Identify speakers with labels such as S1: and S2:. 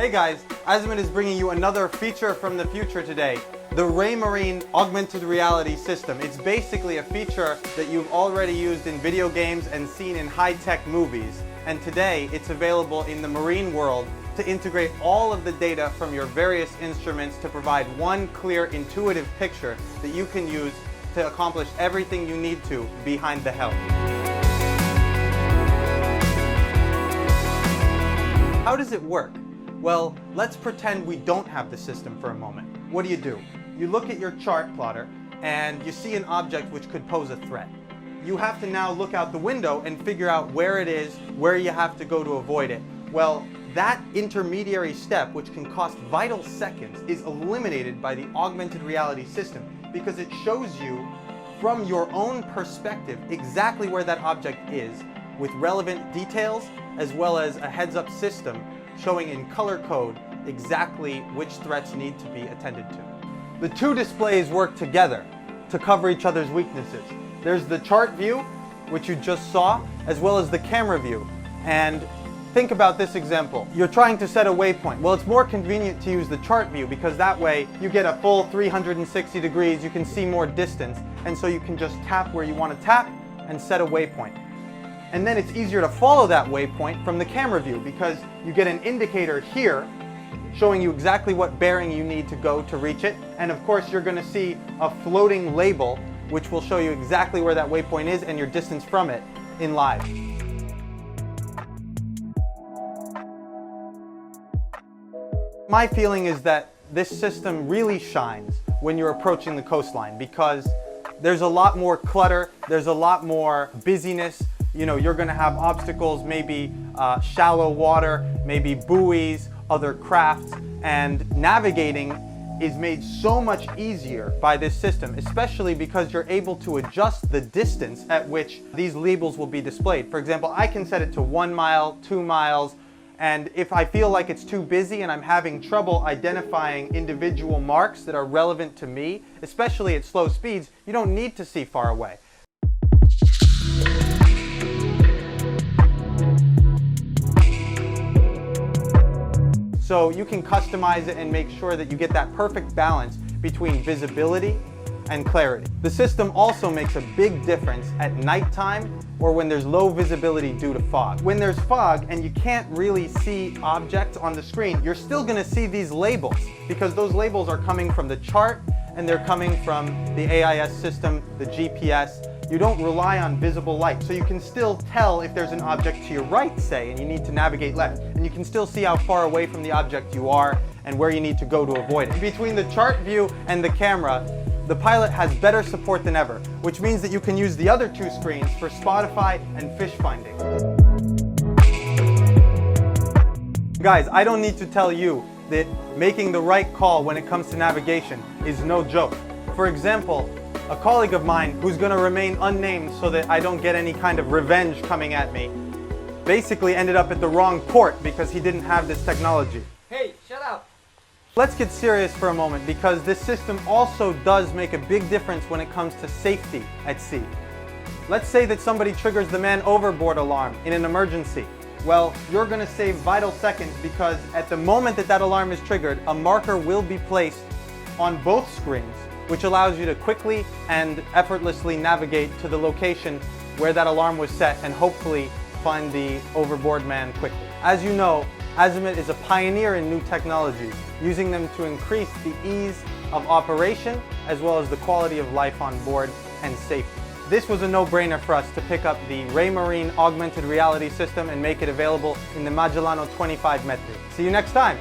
S1: Hey guys, Azimut is bringing you another feature from the future today. The Raymarine augmented reality system. It's basically a feature that you've already used in video games and seen in high-tech movies. And today it's available in the marine world to integrate all of the data from your various instruments to provide one clear, intuitive picture that you can use to accomplish everything you need to behind the helm. How does it work? Well, let's pretend we don't have the system for a moment. What do? You look at your chart plotter and you see an object which could pose a threat. You have to now look out the window and figure out where it is, where you have to go to avoid it. Well, that intermediary step, which can cost vital seconds, is eliminated by the augmented reality system because it shows you from your own perspective exactly where that object is with relevant details as well as a heads-up system showing in color code exactly which threats need to be attended to. The two displays work together to cover each other's weaknesses. There's the chart view, which you just saw, as well as the camera view. And think about this example. You're trying to set a waypoint. Well, it's more convenient to use the chart view because that way you get a full 360 degrees, you can see more distance, and so you can just tap where you want to tap and set a waypoint. And then it's easier to follow that waypoint from the camera view because you get an indicator here showing you exactly what bearing you need to go to reach it. And of course, you're going to see a floating label which will show you exactly where that waypoint is and your distance from it in live. My feeling is that this system really shines when you're approaching the coastline because there's a lot more clutter, there's a lot more busyness. You know, you're going to have obstacles, maybe shallow water, maybe buoys, other crafts, and navigating is made so much easier by this system, especially because you're able to adjust the distance at which these labels will be displayed. For example, I can set it to 1 mile, 2 miles, and if I feel like it's too busy and I'm having trouble identifying individual marks that are relevant to me, especially at slow speeds, you don't need to see far away. So you can customize it and make sure that you get that perfect balance between visibility and clarity. The system also makes a big difference at nighttime or when there's low visibility due to fog. When there's fog and you can't really see objects on the screen, you're still going to see these labels because those labels are coming from the chart and they're coming from the AIS system, the GPS. You don't rely on visible light, so you can still tell if there's an object to your right, say, and you need to navigate left, and you can still see how far away from the object you are and where you need to go to avoid it. Between the chart view and the camera, the pilot has better support than ever, which means that you can use the other two screens for Spotify and fish finding. Guys, I don't need to tell you that making the right call when it comes to navigation is no joke. For example, a colleague of mine who's going to remain unnamed so that I don't get any kind of revenge coming at me basically ended up at the wrong port because he didn't have this technology.
S2: Hey, shut up!
S1: Let's get serious for a moment because this system also does make a big difference when it comes to safety at sea. Let's say that somebody triggers the man overboard alarm in an emergency. Well, you're going to save vital seconds because at the moment that that alarm is triggered, a marker will be placed on both screens, which allows you to quickly and effortlessly navigate to the location where that alarm was set and hopefully find the overboard man quickly. As you know, Azimut is a pioneer in new technologies, using them to increase the ease of operation as well as the quality of life on board and safety. This was a no-brainer for us to pick up the Raymarine augmented reality system and make it available in the Magellano 25 Metri. See you next time!